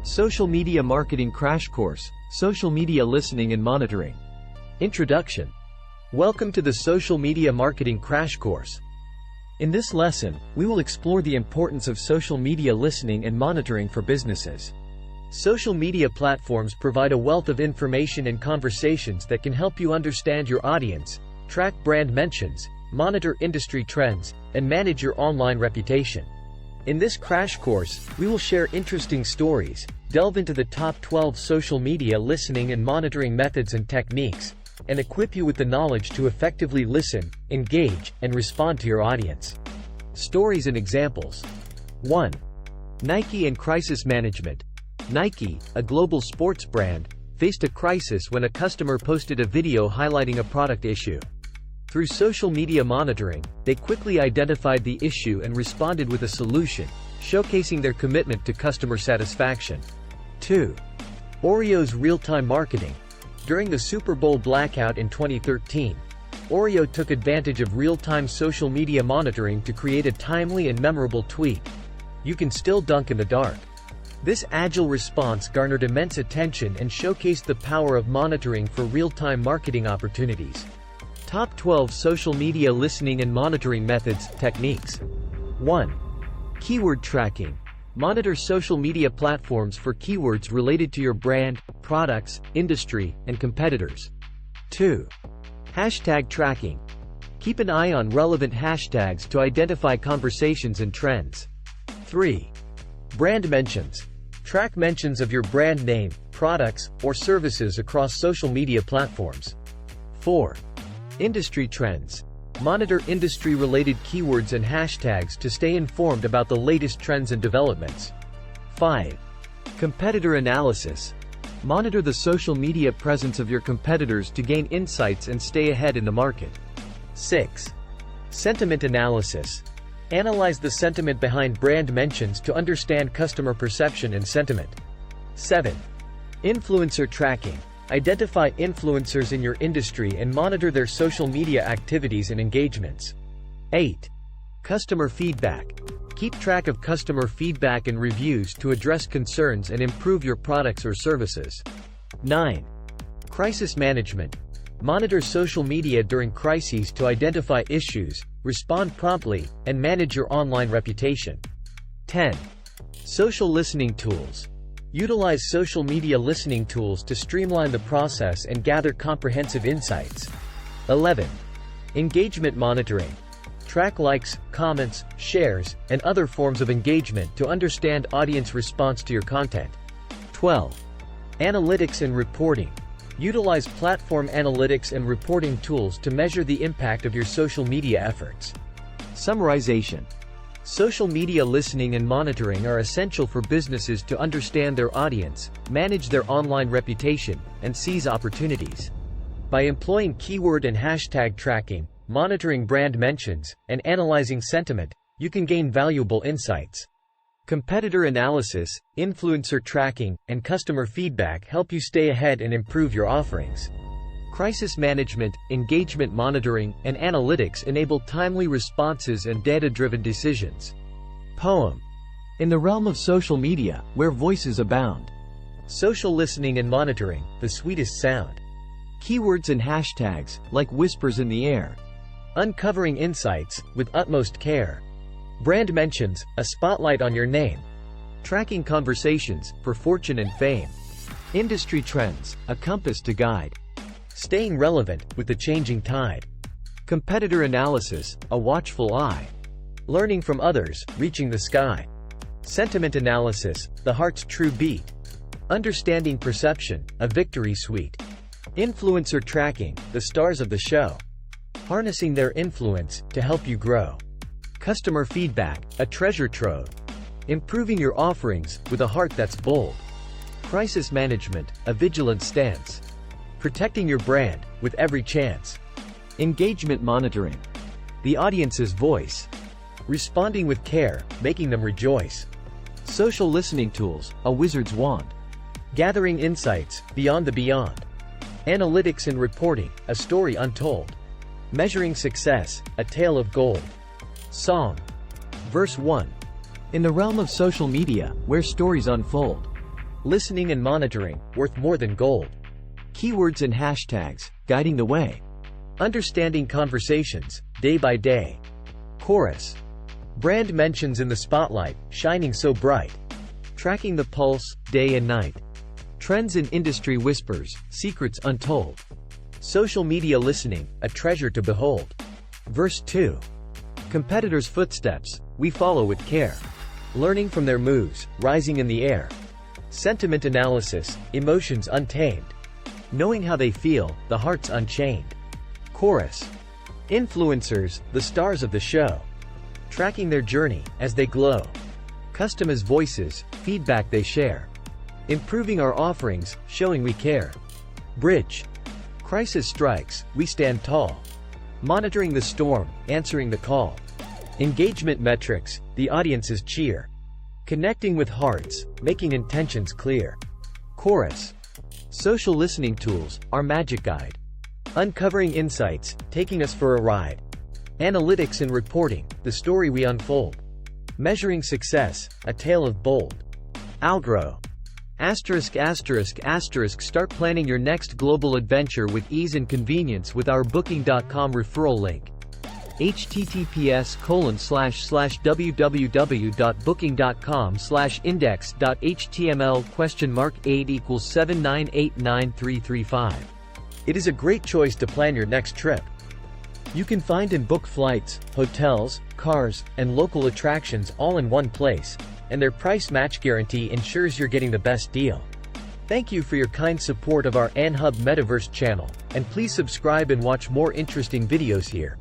Social Media Marketing Crash Course, Social Media Listening and Monitoring. Introduction. Welcome to the Social Media Marketing Crash Course. In this lesson, we will explore the importance of social media listening and monitoring for businesses. Social media platforms provide a wealth of information and conversations that can help you understand your audience, track brand mentions, monitor industry trends, and manage your online reputation. In this crash course, we will share interesting stories, delve into the top 12 social media listening and monitoring methods and techniques, and equip you with the knowledge to effectively listen, engage, and respond to your audience. Stories and examples. 1. Nike and crisis management. Nike, a global sports brand, faced a crisis when a customer posted a video highlighting a product issue. Through social media monitoring, they quickly identified the issue and responded with a solution, showcasing their commitment to customer satisfaction. 2. Oreo's real-time marketing. During the Super Bowl blackout in 2013, Oreo took advantage of real-time social media monitoring to create a timely and memorable tweet. "You can still dunk in the dark." This agile response garnered immense attention and showcased the power of monitoring for real-time marketing opportunities. Top 12 Social Media Listening and Monitoring Methods, Techniques. 1. Keyword tracking. Monitor social media platforms for keywords related to your brand, products, industry, and competitors. 2. Hashtag tracking. Keep an eye on relevant hashtags to identify conversations and trends. 3. Brand mentions. Track mentions of your brand name, products, or services across social media platforms. 4. Industry trends. Monitor industry-related keywords and hashtags to stay informed about the latest trends and developments. 5. Competitor analysis. Monitor the social media presence of your competitors to gain insights and stay ahead in the market. 6. Sentiment analysis. Analyze the sentiment behind brand mentions to understand customer perception and sentiment. 7. Influencer tracking. Identify influencers in your industry and monitor their social media activities and engagements. 8. Customer feedback. Keep track of customer feedback and reviews to address concerns and improve your products or services. 9. Crisis management. Monitor social media during crises to identify issues, respond promptly, and manage your online reputation. 10. Social listening tools. Utilize social media listening tools to streamline the process and gather comprehensive insights. 11. Engagement monitoring. Track likes, comments, shares, and other forms of engagement to understand audience response to your content. 12. Analytics and reporting. Utilize platform analytics and reporting tools to measure the impact of your social media efforts. Summarization. Social media listening and monitoring are essential for businesses to understand their audience, manage their online reputation, and seize opportunities. By employing keyword and hashtag tracking, monitoring brand mentions, and analyzing sentiment, you can gain valuable insights. Competitor analysis, influencer tracking, and customer feedback help you stay ahead and improve your offerings. Crisis management, engagement monitoring, and analytics enable timely responses and data-driven decisions. Poem. In the realm of social media, where voices abound. Social listening and monitoring, the sweetest sound. Keywords and hashtags, like whispers in the air. Uncovering insights, with utmost care. Brand mentions, a spotlight on your name. Tracking conversations, for fortune and fame. Industry trends, a compass to guide. Staying relevant, with the changing tide. Competitor analysis, a watchful eye. Learning from others, reaching the sky. Sentiment analysis, the heart's true beat. Understanding perception, a victory suite. Influencer tracking, the stars of the show. Harnessing their influence, to help you grow. Customer feedback, a treasure trove. Improving your offerings, with a heart that's bold. Crisis management, a vigilant stance. Protecting your brand, with every chance. Engagement monitoring. The audience's voice. Responding with care, making them rejoice. Social listening tools, a wizard's wand. Gathering insights, beyond the beyond. Analytics and reporting, a story untold. Measuring success, a tale of gold. Song. Verse 1. In the realm of social media, where stories unfold. Listening and monitoring, worth more than gold. Keywords and hashtags, guiding the way. Understanding conversations, day by day. Chorus. Brand mentions in the spotlight, shining so bright. Tracking the pulse, day and night. Trends in industry whispers, secrets untold. Social media listening, a treasure to behold. Verse 2. Competitors' footsteps, we follow with care. Learning from their moves, rising in the air. Sentiment analysis, emotions untamed. Knowing how they feel, the heart's unchained. Chorus. Influencers, the stars of the show. Tracking their journey, as they glow. Customers' voices, feedback they share. Improving our offerings, showing we care. Bridge. Crisis strikes, we stand tall. Monitoring the storm, answering the call. Engagement metrics, the audience's cheer. Connecting with hearts, making intentions clear. Chorus. Social listening tools, our magic guide. Uncovering insights, taking us for a ride. Analytics and reporting, the story we unfold. Measuring success, a tale of bold. Algro. ******. Start planning your next global adventure with ease and convenience with our Booking.com referral link. https://www.booking.com/index.html?8 equals 7989335. It is a great choice to plan your next trip. You can find and book flights, hotels, cars, and local attractions all in one place, and their price match guarantee ensures you're getting the best deal. Thank you for your kind support of our AnHub Metaverse channel, and please subscribe and watch more interesting videos here.